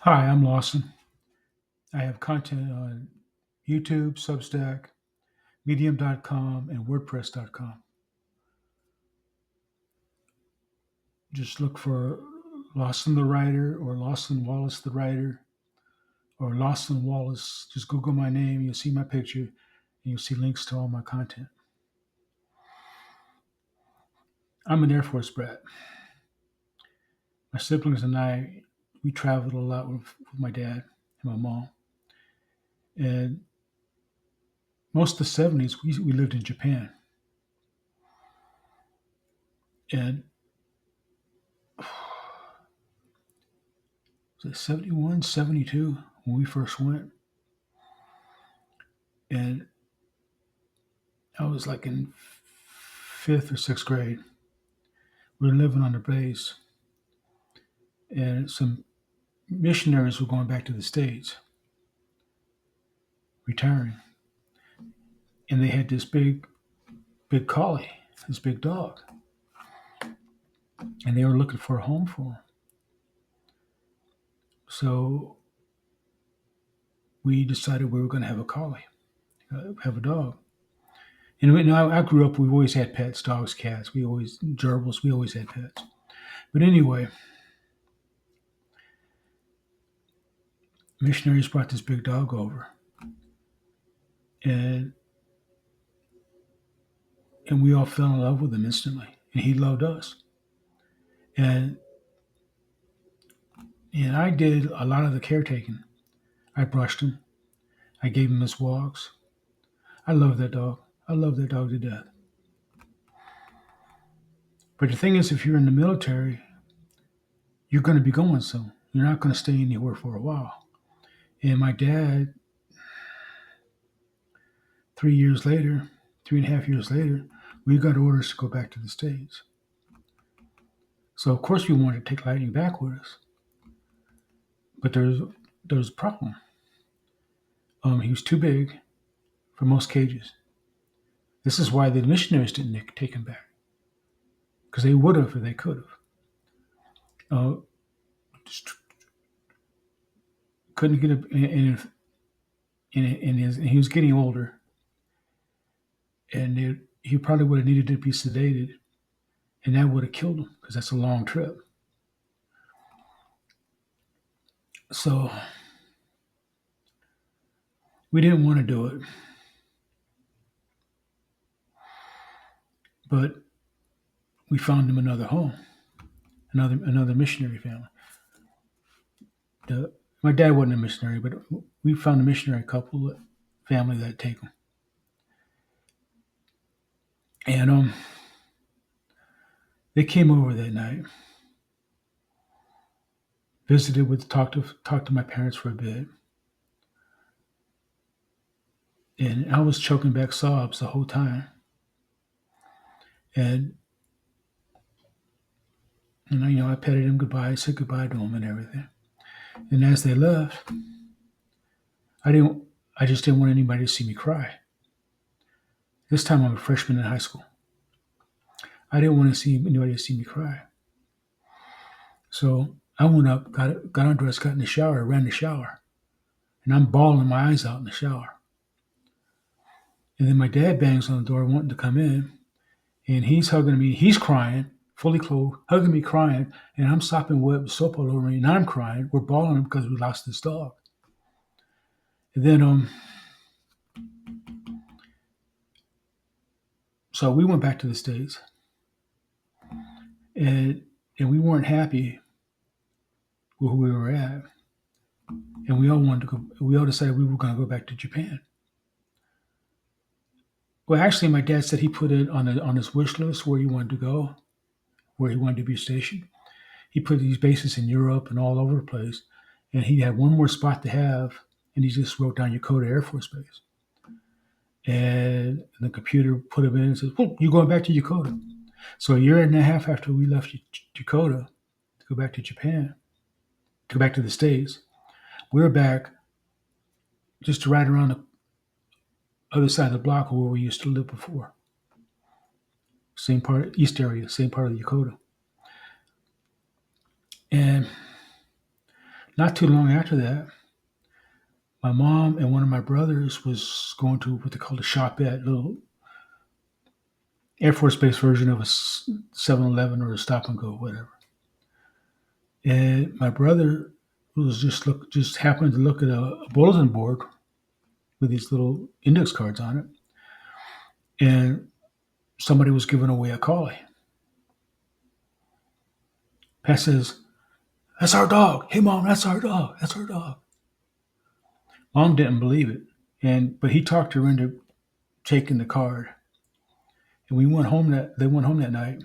Hi, I'm Lawson. I have content on YouTube, Substack, Medium.com, and WordPress.com. Just look for Lawson the Writer or Lawson Wallace the Writer or Lawson Wallace. Just Google my name, you'll see my picture, and you'll see links to all my content. I'm an Air Force brat. My siblings and I, we traveled a lot with my dad and my mom. And most of the 70s, we lived in Japan. And was it 71, 72 when we first went? And I was like in fifth or sixth grade. We were living on the base, and some missionaries were going back to the States, retiring. And they had this big collie, this big dog, and they were looking for a home for him. So we decided we were going to have a collie, have a dog. And I grew up, we always had pets, dogs, cats. Gerbils, we always had pets. But anyway, missionaries brought this big dog over. And and we all fell in love with him instantly, and he loved us. And I did a lot of the caretaking. I brushed him. I gave him his walks. I love that dog. I love that dog to death. But the thing is, if you're in the military, you're going to be going soon. You're not going to stay anywhere for a while. And my dad, 3 years later, 3.5 years later, we got orders to go back to the States. So of course we wanted to take Lightning back with us. But there's a problem. He was too big for most cages. This is why the missionaries didn't take him back, because they would have if they could have. Just couldn't get up, and he was getting older, and he probably would have needed to be sedated, and that would have killed him because that's a long trip. So we didn't want to do it, but we found him another home, another missionary family. My dad wasn't a missionary, but we found a missionary family that take him, and they came over that night, visited with talked to my parents for a bit, and I was choking back sobs the whole time. And I petted him goodbye, said goodbye to him, and everything. And as they left, I didn't. I just didn't want anybody to see me cry. This time I'm a freshman in high school. I didn't want to see anybody to see me cry. So I went up, got undressed, got in the shower, ran the shower, and I'm bawling my eyes out in the shower. And then my dad bangs on the door, wanting to come in, and he's hugging me. He's crying, fully clothed, hugging me, crying, and I'm sopping wet with soap all over me, and I'm crying. We're bawling because we lost this dog. And then so we went back to the States, and we weren't happy with who we were at, and we all wanted to go. We all decided we were going to go back to Japan. Well, actually, my dad said he put it on his wish list where he wanted to go, where he wanted to be stationed. He put these bases in Europe and all over the place, and he had one more spot to have, and he just wrote down Yokota Air Force Base. And the computer put him in and says, "Well, you're going back to Yokota." So a year and a half after we left Yokota to go back to Japan, to go back to the States, we were back just right around the other side of the block where we used to live before. Same part, East area, same part of the Yokota. And Not too long after that, my mom and one of my brothers was going to what they call a shopette, little Air Force Base version of a 7-Eleven or a Stop and Go, whatever. And my brother was just happened to look at a bulletin board with these little index cards on it, and somebody was giving away a collie. Pat says, "That's our dog. Hey, Mom, that's our dog. That's our dog." Mom didn't believe it, but he talked her into taking the card. And they went home that night,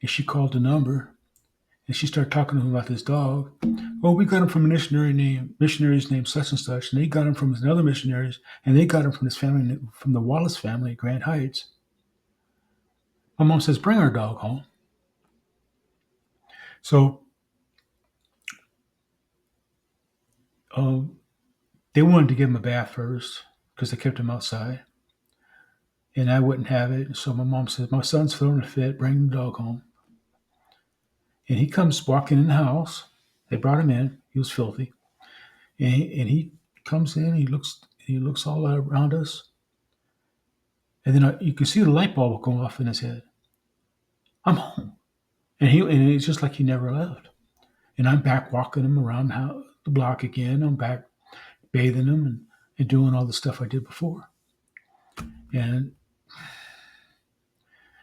and she called the number, and she started talking to him about this dog. Oh, we got him from a missionaries named such and such, and they got him from another missionaries, and they got him from this family, from the Wallace family at Grand Heights. My mom says, "Bring our dog home." So um, they wanted to give him a bath first because they kept him outside, and I wouldn't have it. So my mom says, "My son's throwing a fit. Bring the dog home." And he comes walking in the house. They brought him in. He was filthy, and he comes in. He looks all around us, and then you can see the light bulb going off in his head. I'm home, and it's just like he never left. And I'm back walking him around the block again. I'm back bathing him and doing all the stuff I did before. And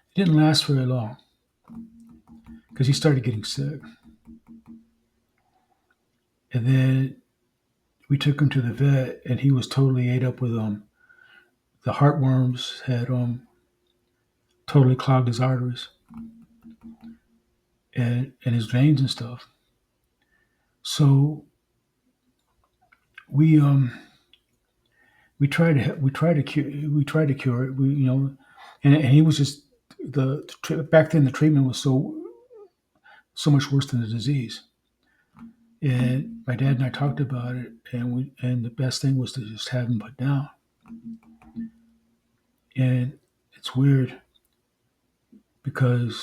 it didn't last very long because he started getting sick. And then we took him to the vet, and he was totally ate up with the heartworms had totally clogged his arteries and his veins and stuff. So we tried to cure it. And he was just back then the treatment was so much worse than the disease. And my dad and I talked about it, and the best thing was to just have him put down. And it's weird because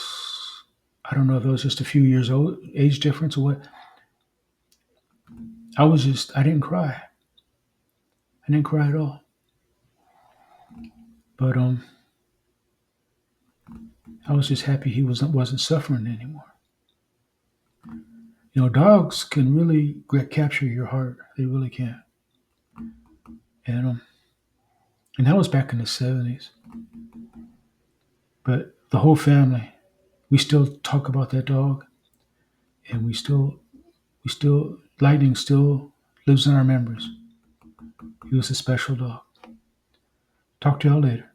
I don't know if it was just a few years old age difference or what. I didn't cry. I didn't cry at all. But I was just happy he wasn't suffering anymore. Dogs can really capture your heart. They really can. And that was back in the 70s. But the whole family, we still talk about that dog, and Lightning still lives in our memories. He was a special dog. Talk to y'all later.